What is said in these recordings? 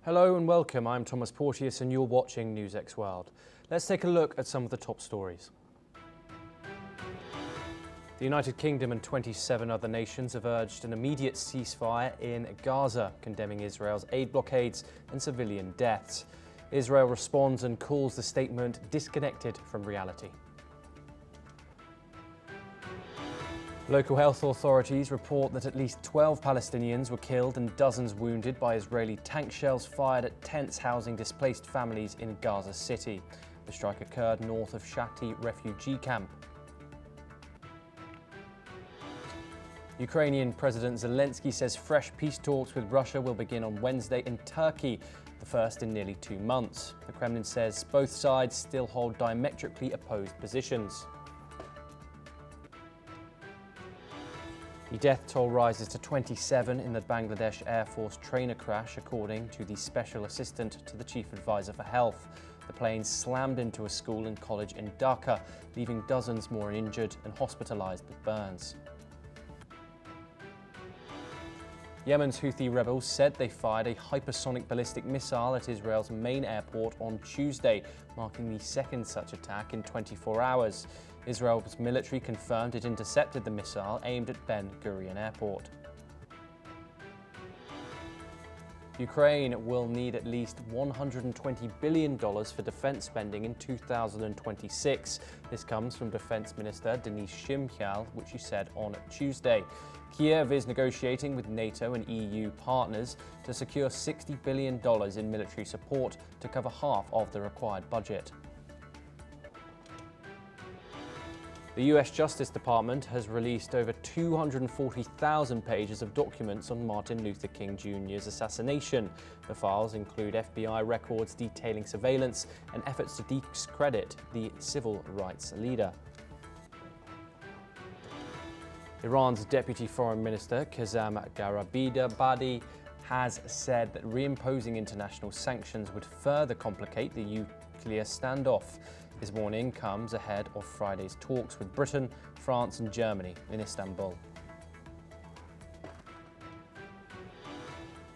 Hello and welcome. I'm Thomas Porteous and you're watching NewsX World. Let's take a look at some of the top stories. The United Kingdom and 27 other nations have urged an immediate ceasefire in Gaza, condemning Israel's aid blockades and civilian deaths. Israel responds and calls the statement disconnected from reality. Local health authorities report that at least 12 Palestinians were killed and dozens wounded by Israeli tank shells fired at tents housing displaced families in Gaza City. The strike occurred north of Shati refugee camp. Ukrainian President Zelensky says fresh peace talks with Russia will begin on Wednesday in Turkey, the first in nearly 2 months. The Kremlin says both sides still hold diametrically opposed positions. The death toll rises to 27 in the Bangladesh Air Force trainer crash, according to the Special Assistant to the Chief Advisor for Health. The plane slammed into a school and college in Dhaka, leaving dozens more injured and hospitalized with burns. Yemen's Houthi rebels said they fired a hypersonic ballistic missile at Israel's main airport on Tuesday, marking the second such attack in 24 hours. Israel's military confirmed it intercepted the missile aimed at Ben Gurion Airport. Ukraine will need at least $120 billion for defense spending in 2026. This comes from Defense Minister Denys Shmyhal, which she said on Tuesday. Kiev is negotiating with NATO and EU partners to secure $60 billion in military support to cover half of the required budget. The US Justice Department has released over 240,000 pages of documents on Martin Luther King Jr.'s assassination. The files include FBI records detailing surveillance and efforts to discredit the civil rights leader. Iran's Deputy Foreign Minister Kazem Garibabadi has said that reimposing international sanctions would further complicate the nuclear standoff. His warning comes ahead of Friday's talks with Britain, France and Germany in Istanbul.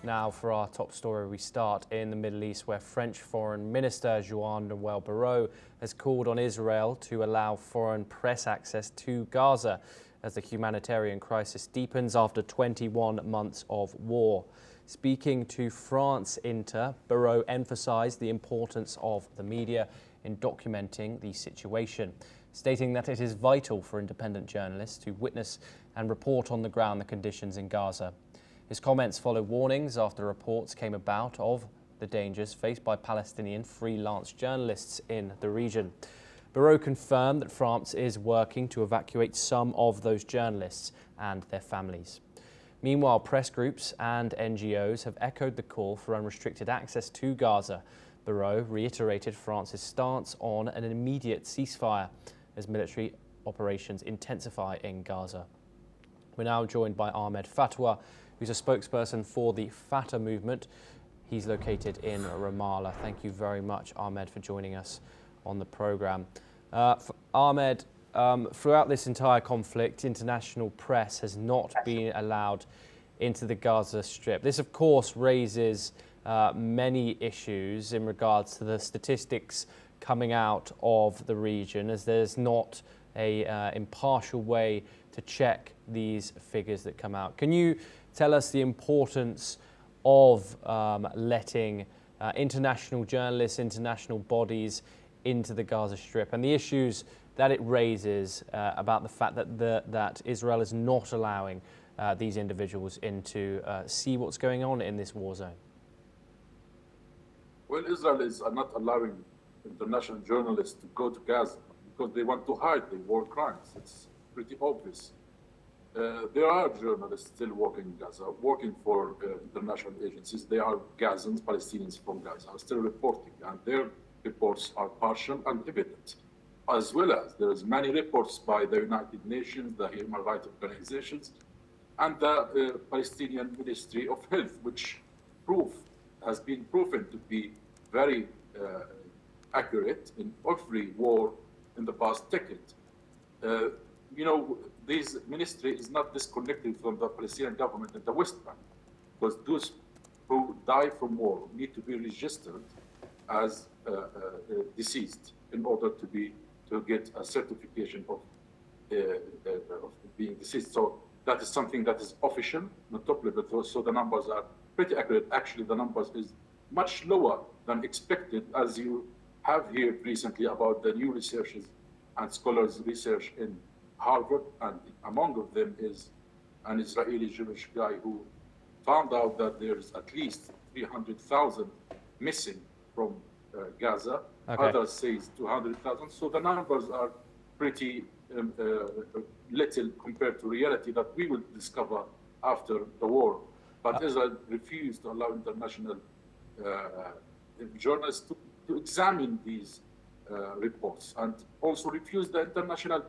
Now for our top story, we start in the Middle East, where French Foreign Minister Jean-Noel Barrot has called on Israel to allow foreign press access to Gaza as the humanitarian crisis deepens after 21 months of war. Speaking to France Inter, Barrot emphasized the importance of the media in documenting the situation, stating that it is vital for independent journalists to witness and report on the ground the conditions in Gaza. His comments follow warnings after reports came about of the dangers faced by Palestinian freelance journalists in the region. Barrot confirmed that France is working to evacuate some of those journalists and their families. Meanwhile, press groups and NGOs have echoed the call for unrestricted access to Gaza. Barrot reiterated France's stance on an immediate ceasefire as military operations intensify in Gaza. We're now joined by Ahmed Fatwa, who's a spokesperson for the Fatah movement. He's located in Ramallah. Thank you very much, Ahmed, for joining us on the programme. Ahmed, throughout this entire conflict, international press has not been allowed into the Gaza Strip. This, of course, raises many issues in regards to the statistics coming out of the region, as there's not a impartial way to check these figures that come out. Can you tell us the importance of letting international journalists, international bodies into the Gaza Strip, and the issues that it raises about the fact that Israel is not allowing these individuals in to see what's going on in this war zone? Well, Israel is not allowing international journalists to go to Gaza because they want to hide the war crimes. It's pretty obvious. There are journalists still working in Gaza, working for international agencies. They are Gazans, Palestinians from Gaza, are still reporting, and their reports are partial and evident, as well as there is many reports by the United Nations, the human rights organizations, and the Palestinian Ministry of Health, which has been proven to be very accurate in every war in the past decade. this ministry is not disconnected from the Palestinian government in the West Bank, because those who die from war need to be registered as deceased in order to get a certification of being deceased. So that is something that is official, not top level. So the numbers are pretty accurate. Actually, the numbers is much lower than expected, as you have here recently about the new researchers and scholars research in Harvard, and among of them is an Israeli Jewish guy who found out that there's at least 300,000 missing from Gaza. Okay. Others say 200,000. So the numbers are pretty little compared to reality that we will discover after the war. But Israel refused to allow international journalists to examine these reports, and also refused the international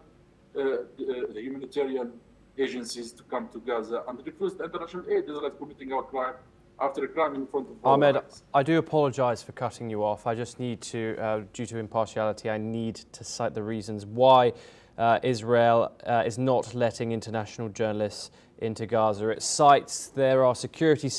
humanitarian agencies to come to Gaza, and refused the international aid. Israel is committing a crime after a crime in front of all Ahmed, eyes. I do apologise for cutting you off. I just need to, due to impartiality, I need to cite the reasons why Israel is not letting international journalists into Gaza. It cites there are security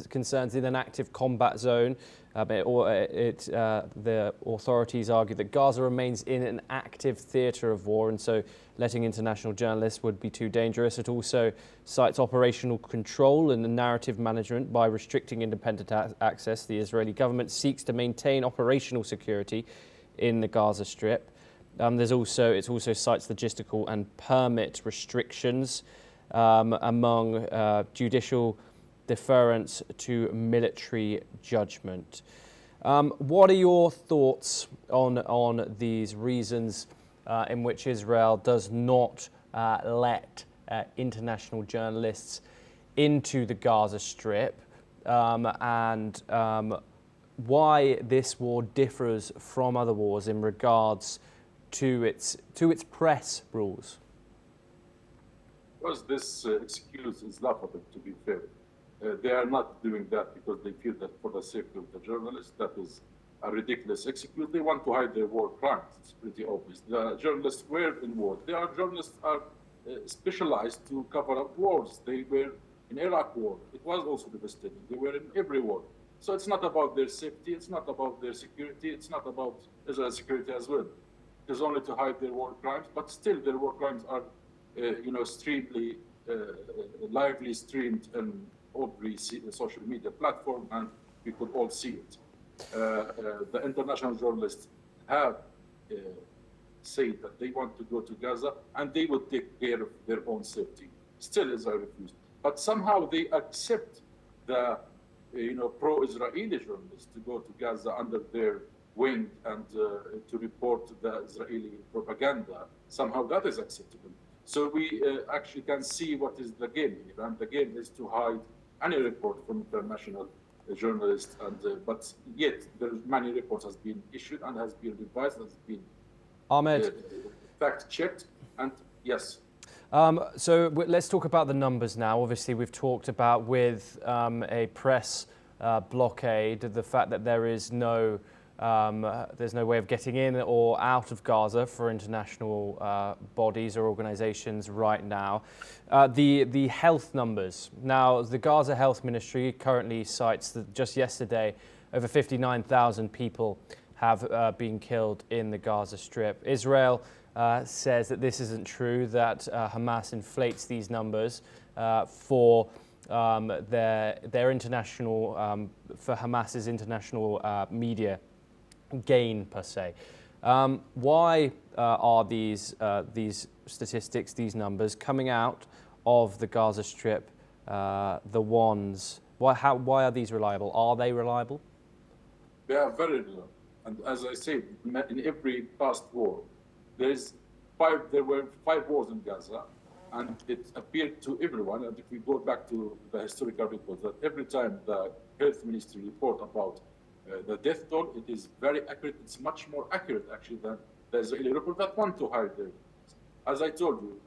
concerns in an active combat zone. The authorities argue that Gaza remains in an active theatre of war, and so letting international journalists would be too dangerous. It also cites operational control and the narrative management by restricting independent access. The Israeli government seeks to maintain operational security in the Gaza Strip. It also cites logistical and permit restrictions among judicial deference to military judgment. What are your thoughts on these reasons in which Israel does not let international journalists into the Gaza Strip, and why this war differs from other wars in regards to its press rules? Because this excuse is laughable, to be fair. They are not doing that because they feel that for the safety of the journalists, that is a ridiculous excuse. They want to hide their war crimes. It's pretty obvious. The journalists were in war. Journalists are specialized to cover up wars. They were in Iraq war. It was also devastating. They were in every war. So it's not about their safety. It's not about their security. It's not about Israel's security as well. It is only to hide their war crimes. But still, their war crimes are, lively streamed in every social media platform, and we could all see it. The international journalists have said that they want to go to Gaza and they would take care of their own safety. Still, Israel refused. But somehow they accept the pro-Israeli journalists to go to Gaza under their wing and to report the Israeli propaganda. Somehow that is acceptable. So we actually can see what is the game here, and the game is to hide any report from international journalists, and but yet many reports has been issued and has been revised, has been Ahmed, fact checked, and yes. So let's talk about the numbers now. Obviously, we've talked about with a press blockade, the fact that there's no way of getting in or out of Gaza for international bodies or organizations right now. The health numbers. Now, the Gaza Health Ministry currently cites that just yesterday, over 59,000 people have been killed in the Gaza Strip. Israel says that this isn't true, that Hamas inflates these numbers for their international, for Hamas's international media gain per se. Why are these statistics, these numbers coming out of the Gaza Strip, the ones? Why are these reliable? Are they reliable? They are very reliable. And as I said, in every past war, there were 5 wars in Gaza, and it appeared to everyone. And if we go back to the historical records, that every time the health ministry report about the death toll, it is very accurate. It's much more accurate, actually, than the Israeli report that want to hide their deaths. As I told you,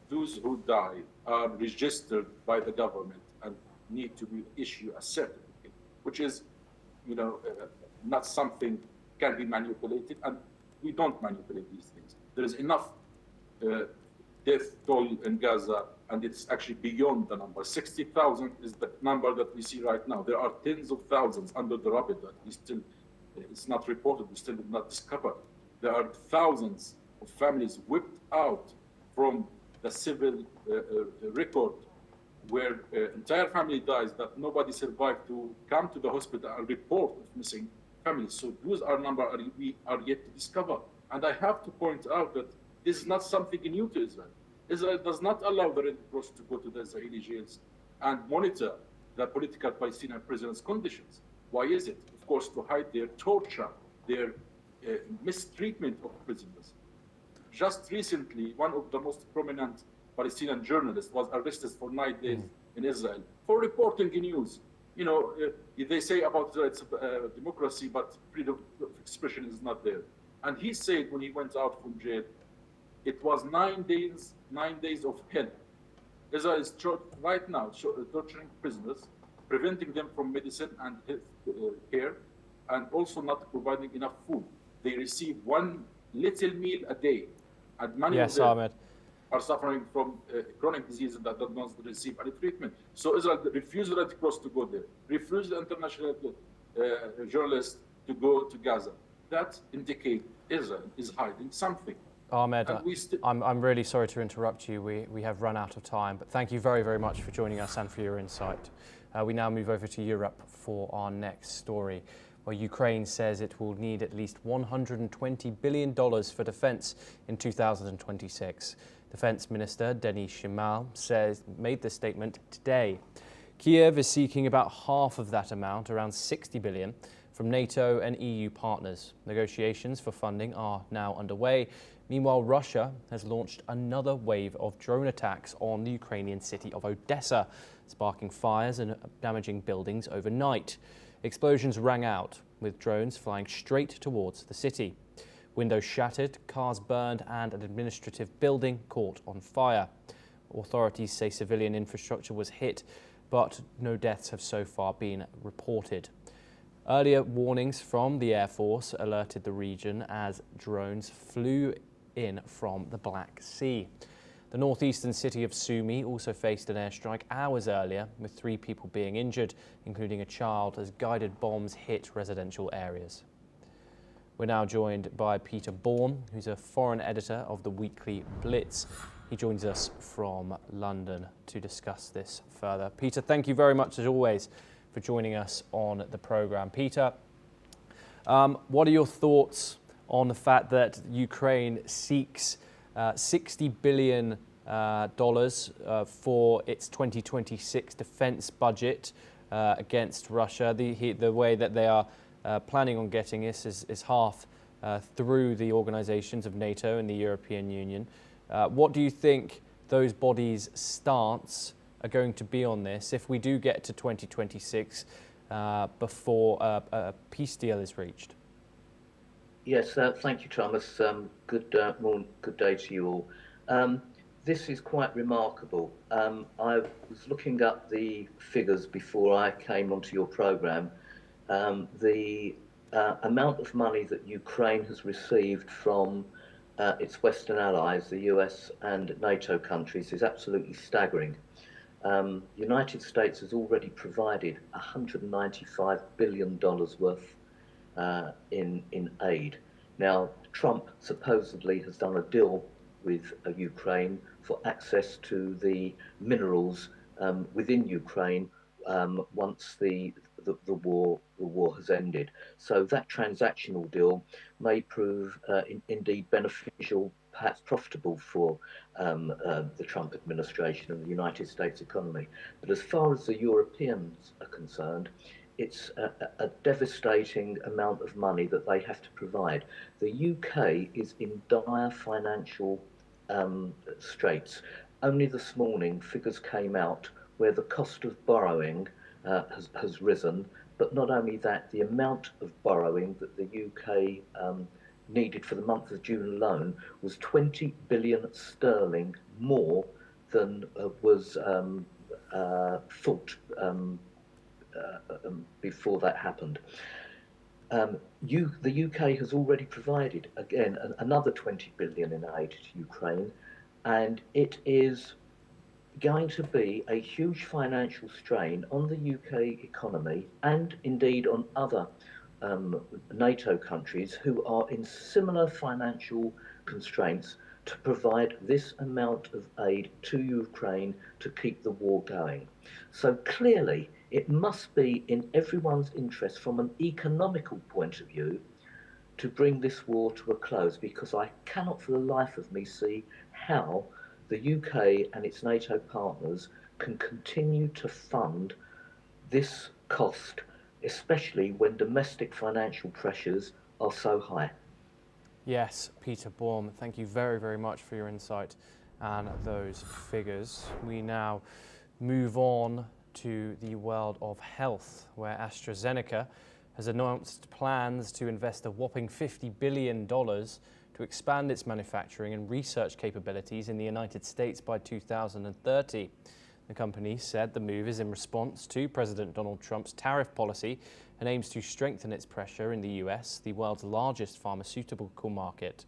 those who die are registered by the government and need to be issued a certificate, which is, not something can be manipulated, and we don't manipulate these things. There is enough death toll in Gaza, and it's actually beyond the number. 60,000 is the number that we see right now. There are tens of thousands under the rubble that we still, it's not reported, we still did not discover. There are thousands of families whipped out from the civil record, where entire family dies, that nobody survived to come to the hospital and report of missing families. So those are numbers we are yet to discover. And I have to point out that this is not something new to Israel. Israel does not allow the Red Cross to go to the Israeli jails and monitor the political Palestinian prisoners' conditions. Why is it? Of course, to hide their torture, their mistreatment of prisoners. Just recently, one of the most prominent Palestinian journalists was arrested for 9 days in Israel for reporting news. You know, they say about Israel it's a democracy, but freedom of expression is not there. And he said when he went out from jail, it was 9 days of hell. Israel is right now torturing prisoners, preventing them from medicine and health care, and also not providing enough food. They receive one little meal a day, and many of them are suffering from chronic diseases that do not receive any treatment. So Israel refused the Red Cross to go there, refused the international journalists to go to Gaza. That indicates Israel is hiding something. Ahmed, I'm really sorry to interrupt you. We have run out of time, but thank you very, very much for joining us and for your insight. We now move over to Europe for our next story, where Ukraine says it will need at least $120 billion for defense in 2026. Defense Minister Denis Shimal made this statement today. Kiev is seeking about half of that amount, around $60 billion, from NATO and EU partners. Negotiations for funding are now underway. Meanwhile, Russia has launched another wave of drone attacks on the Ukrainian city of Odessa, sparking fires and damaging buildings overnight. Explosions rang out, with drones flying straight towards the city. Windows shattered, cars burned, and an administrative building caught on fire. Authorities say civilian infrastructure was hit, but no deaths have so far been reported. Earlier warnings from the Air Force alerted the region as drones flew in from the Black Sea. The northeastern city of Sumy also faced an airstrike hours earlier, with 3 people being injured, including a child, as guided bombs hit residential areas. We're now joined by Peter Bourne, who's a foreign editor of the weekly Blitz. He joins us from London to discuss this further. Peter, thank you very much, as always, for joining us on the programme. Peter, what are your thoughts on the fact that Ukraine seeks $60 billion for its 2026 defence budget against Russia? The way that they are planning on getting this is half through the organisations of NATO and the European Union. What do you think those bodies' stance are going to be on this if we do get to 2026 before a peace deal is reached? Yes, thank you, Thomas. Good day to you all. This is quite remarkable. I was looking up the figures before I came onto your programme. The amount of money that Ukraine has received from its Western allies, the US and NATO countries, is absolutely staggering. The United States has already provided $195 billion worth in aid. Now, Trump supposedly has done a deal with Ukraine for access to the minerals within Ukraine once the war has ended. So that transactional deal may prove indeed beneficial, perhaps profitable for the Trump administration and the United States economy. But as far as the Europeans are concerned, it's a devastating amount of money that they have to provide. The UK is in dire financial straits. Only this morning, figures came out where the cost of borrowing has risen, but not only that, the amount of borrowing that the UK needed for the month of June alone was 20 billion sterling more than was thought before that happened. The UK has already provided, again, another 20 billion in aid to Ukraine. and it is going to be a huge financial strain on the UK economy and indeed on other NATO countries who are in similar financial constraints to provide this amount of aid to Ukraine to keep the war going. So clearly, it must be in everyone's interest from an economical point of view to bring this war to a close, because I cannot for the life of me see how the UK and its NATO partners can continue to fund this cost, especially when domestic financial pressures are so high. Yes, Peter Baum, thank you very, very much for your insight and those figures. We now move on to the world of health, where AstraZeneca has announced plans to invest a whopping $50 billion to expand its manufacturing and research capabilities in the United States by 2030. The company said the move is in response to President Donald Trump's tariff policy and aims to strengthen its pressure in the US, the world's largest pharmaceutical market.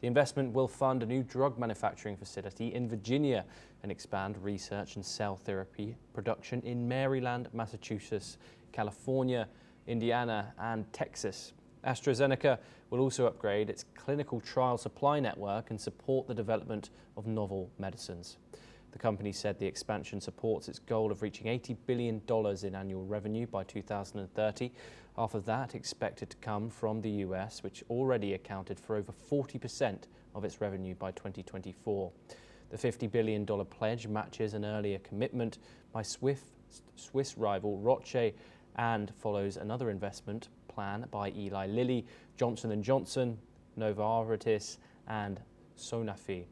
The investment will fund a new drug manufacturing facility in Virginia and expand research and cell therapy production in Maryland, Massachusetts, California, Indiana, and Texas. AstraZeneca will also upgrade its clinical trial supply network and support the development of novel medicines. The company said the expansion supports its goal of reaching $80 billion in annual revenue by 2030. Half of that expected to come from the US, which already accounted for over 40% of its revenue by 2024. The $50 billion pledge matches an earlier commitment by Swiss rival Roche and follows another investment plan by Eli Lilly, Johnson & Johnson, Novartis, and Sanofi.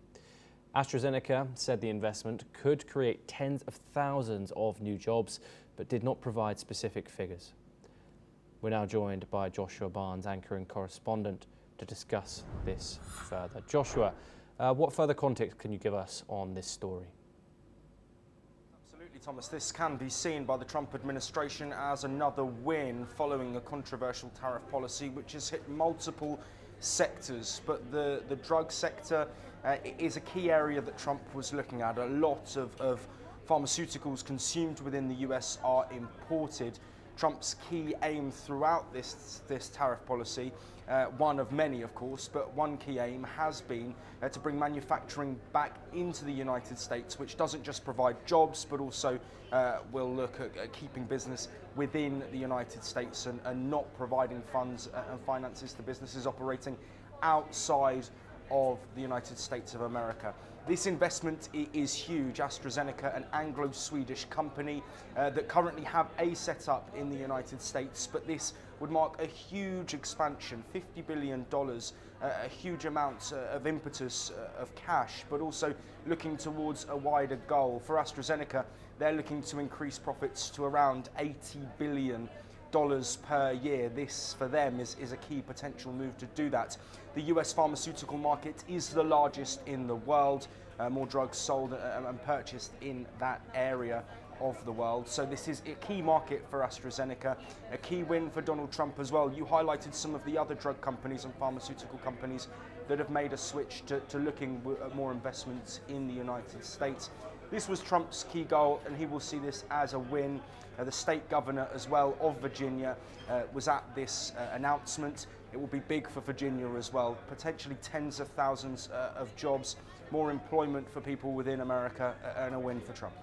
AstraZeneca said the investment could create tens of thousands of new jobs, but did not provide specific figures. We're now joined by Joshua Barnes, anchor and correspondent, to discuss this further. Joshua, what further context can you give us on this story? Absolutely, Thomas. This can be seen by the Trump administration as another win following a controversial tariff policy which has hit multiple sectors. But the drug sector is a key area that Trump was looking at. A lot of pharmaceuticals consumed within the US are imported. Trump's key aim throughout this tariff policy, one of many of course, but one key aim has been to bring manufacturing back into the United States, which doesn't just provide jobs, but also will look at keeping business within the United States and not providing funds and finances to businesses operating outside of the United States of America. This investment is huge. AstraZeneca, an Anglo-Swedish company that currently have a setup in the United States, but this would mark a huge expansion, $50 billion, a huge amount of impetus of cash, but also looking towards a wider goal. For AstraZeneca, they're looking to increase profits to around $80 billion per year. This, for them, is a key potential move to do that. The US pharmaceutical market is the largest in the world. More drugs sold and purchased in that area of the world. So this is a key market for AstraZeneca, a key win for Donald Trump as well. You highlighted some of the other drug companies and pharmaceutical companies that have made a switch to looking at more investments in the United States. This was Trump's key goal, and he will see this as a win. The state governor as well of Virginia was at this announcement. It will be big for Virginia as well, potentially tens of thousands of jobs, more employment for people within America, and a win for Trump.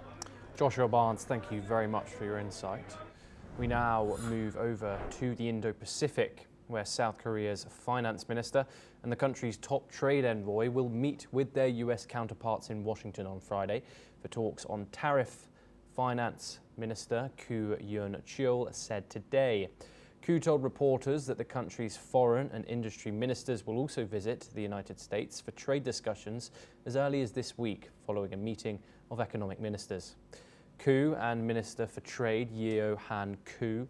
Joshua Barnes, thank you very much for your insight. We now move over to the Indo-Pacific, where South Korea's finance minister and the country's top trade envoy will meet with their US counterparts in Washington on Friday for talks on tariff. Finance Minister Koo Yoon-chul said today. Koo told reporters that the country's foreign and industry ministers will also visit the United States for trade discussions as early as this week, following a meeting of economic ministers. Koo and Minister for Trade Yeo Han Koo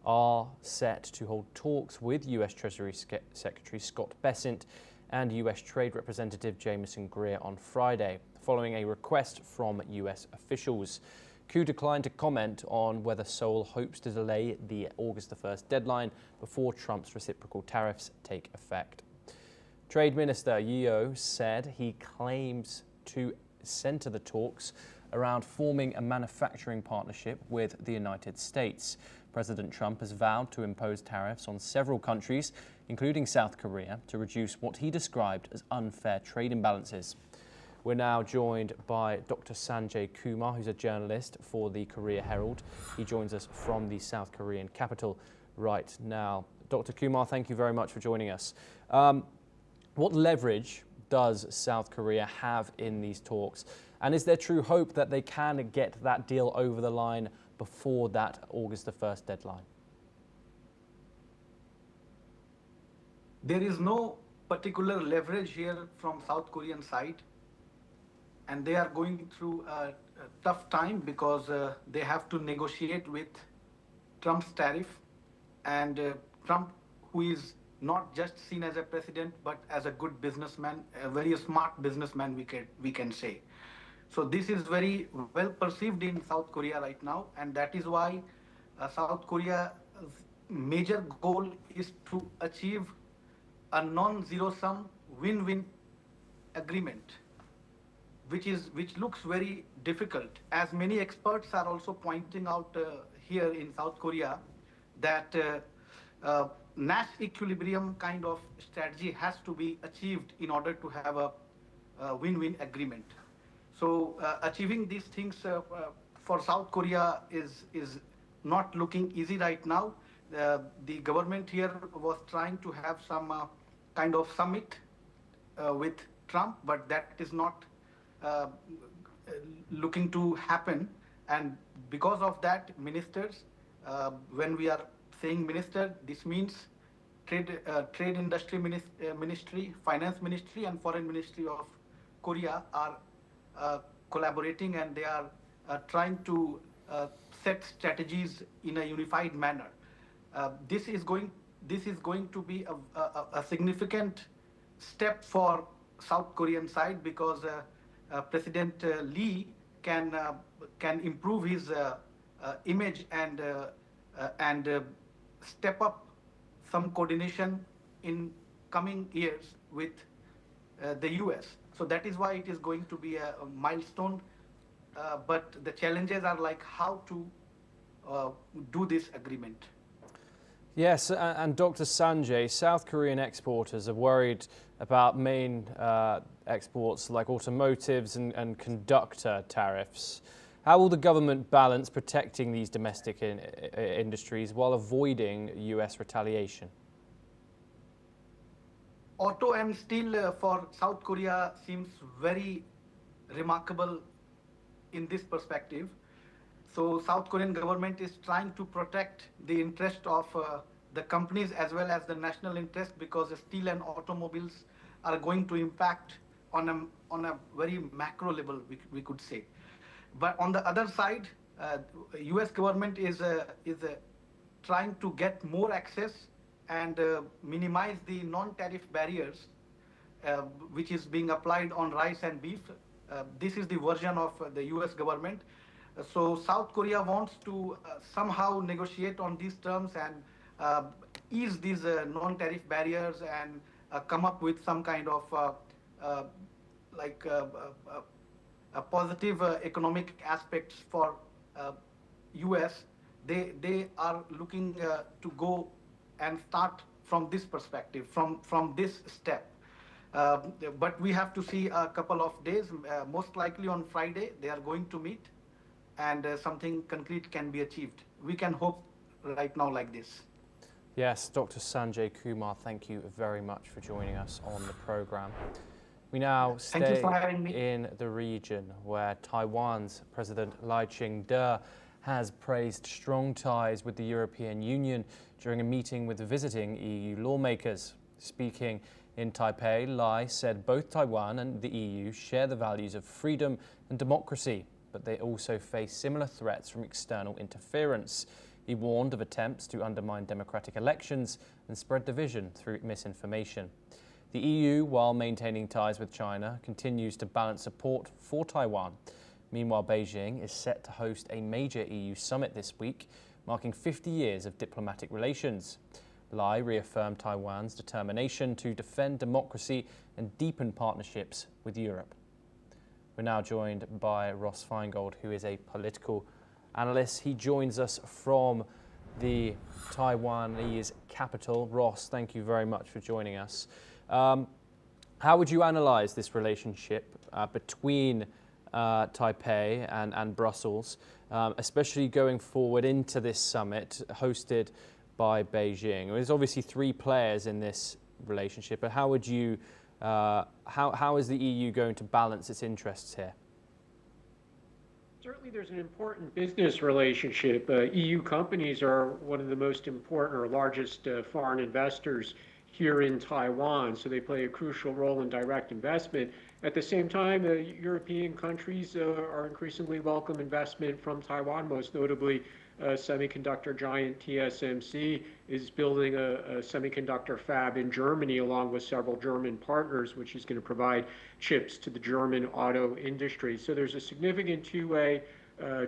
are set to hold talks with US Treasury Secretary Scott Bessent and US Trade Representative Jameson Greer on Friday, following a request from US officials. Koo declined to comment on whether Seoul hopes to delay the August 1st deadline before Trump's reciprocal tariffs take effect. Trade Minister Yeo said he claims to centre the talks around forming a manufacturing partnership with the United States. President Trump has vowed to impose tariffs on several countries, including South Korea, to reduce what he described as unfair trade imbalances. We're now joined by Dr. Sanjay Kumar, who's a journalist for the Korea Herald. He joins us from the South Korean capital right now. Dr. Kumar, thank you very much for joining us. What leverage does South Korea have in these talks? And is there true hope that they can get that deal over the line before that August the 1st deadline? There is no particular leverage here from South Korean side. And they are going through a tough time because they have to negotiate with Trump's tariff. And Trump, who is not just seen as a president, but as a good businessman, a very smart businessman, we can say. So this is very well perceived in South Korea right now. And that is why South Korea's major goal is to achieve a non-zero-sum win-win agreement, which looks very difficult, as many experts are also pointing out here in South Korea that Nash equilibrium kind of strategy has to be achieved in order to have a win-win agreement. So achieving these things for South Korea is not looking easy right now. The government here was trying to have some kind of summit with Trump, but that is not looking to happen. And because of that, ministers, when we are saying minister, this means trade industry ministry, finance ministry, and foreign ministry of Korea are collaborating, and they are trying to set strategies in a unified manner. This is going to be a significant step for South Korean side, because President Lee can improve his image and step up some coordination in coming years with the US. So that is why it is going to be a milestone. But the challenges are like how to do this agreement. Yes, and Dr. Sanjay, South Korean exporters are worried about main exports like automotives and conductor tariffs. How will the government balance protecting these domestic industries while avoiding US retaliation? Auto and steel for South Korea seems very remarkable in this perspective. So South Korean government is trying to protect the interest of the companies as well as the national interest, because the steel and automobiles are going to impact on a very macro level, we could say. But on the other side, US government is trying to get more access and minimize the non-tariff barriers which is being applied on rice and beef. This is the version of the US government. So South Korea wants to somehow negotiate on these terms and ease these non-tariff barriers and come up with some kind of positive economic aspects for US. They are looking to go and start from this perspective, from this step. But we have to see a couple of days. Most likely on Friday, they are going to meet, and something concrete can be achieved. We can hope right now like this. Yes, Dr. Sanjay Kumar, thank you very much for joining us on the program. We now stay in the region where Taiwan's President Lai Ching-te has praised strong ties with the European Union during a meeting with visiting EU lawmakers. Speaking in Taipei, Lai said both Taiwan and the EU share the values of freedom and democracy, but they also face similar threats from external interference. He warned of attempts to undermine democratic elections and spread division through misinformation. The EU, while maintaining ties with China, continues to balance support for Taiwan. Meanwhile, Beijing is set to host a major EU summit this week, marking 50 years of diplomatic relations. Lai reaffirmed Taiwan's determination to defend democracy and deepen partnerships with Europe. We're now joined by Ross Feingold, who is a political analyst. He joins us from the Taiwanese capital. Ross, thank you very much for joining us. How would you analyse this relationship between Taipei and Brussels, especially going forward into this summit hosted by Beijing? There's obviously three players in this relationship, but how would you, how is the EU going to balance its interests here? Certainly there's an important business relationship. EU companies are one of the most important or largest foreign investors here in Taiwan, so they play a crucial role in direct investment. At the same time, European countries are increasingly welcome investment from Taiwan, most notably semiconductor giant TSMC is building a semiconductor fab in Germany along with several German partners, which is going to provide chips to the German auto industry. So there's a significant two-way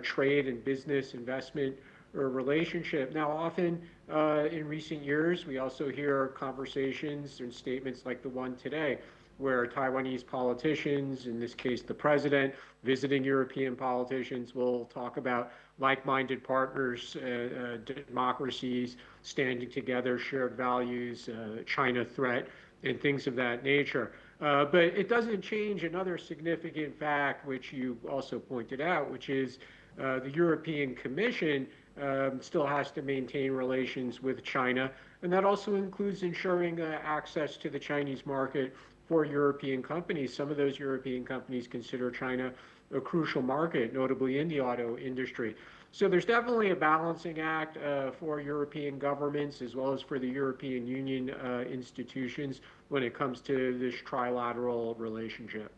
trade and business investment relationship. Now, often in recent years, we also hear conversations and statements like the one today, where Taiwanese politicians, in this case the president, visiting European politicians, will talk about like-minded partners, democracies standing together, shared values, China threat, and things of that nature. But it doesn't change another significant fact, which you also pointed out, which is the European Commission still has to maintain relations with China, and that also includes ensuring access to the Chinese market for European companies. Some of those European companies consider China a crucial market, notably in the auto industry. So there's definitely a balancing act for European governments as well as for the European Union institutions when it comes to this trilateral relationship.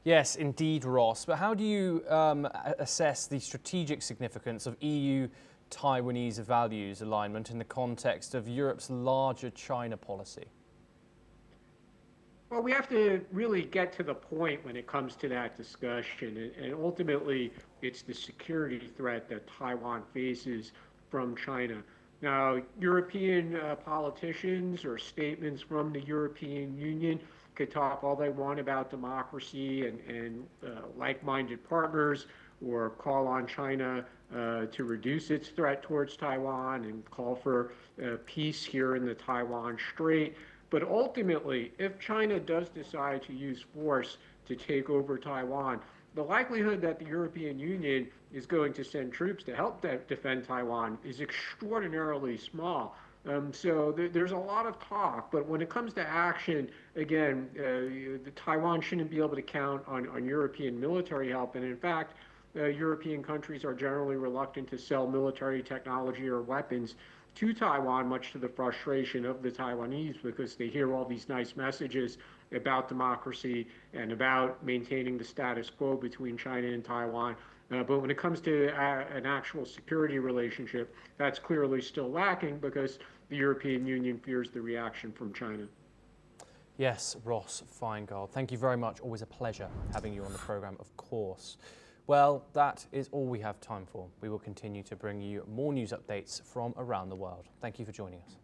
Yes, indeed, Ross. But how do you assess the strategic significance of EU-Taiwanese values alignment in the context of Europe's larger China policy? Well, we have to really get to the point when it comes to that discussion. And ultimately, it's the security threat that Taiwan faces from China. Now, European politicians or statements from the European Union could talk all they want about democracy and like-minded partners, or call on China to reduce its threat towards Taiwan and call for peace here in the Taiwan Strait. But ultimately, if China does decide to use force to take over Taiwan, the likelihood that the European Union is going to send troops to help defend Taiwan is extraordinarily small. So there's a lot of talk, but when it comes to action, again, Taiwan shouldn't be able to count on European military help. And in fact, European countries are generally reluctant to sell military technology or weapons to Taiwan, much to the frustration of the Taiwanese, because they hear all these nice messages about democracy and about maintaining the status quo between China and Taiwan. But when it comes to an actual security relationship, that's clearly still lacking because the European Union fears the reaction from China. Yes, Ross Feingold, thank you very much. Always a pleasure having you on the programme, of course. Well, that is all we have time for. We will continue to bring you more news updates from around the world. Thank you for joining us.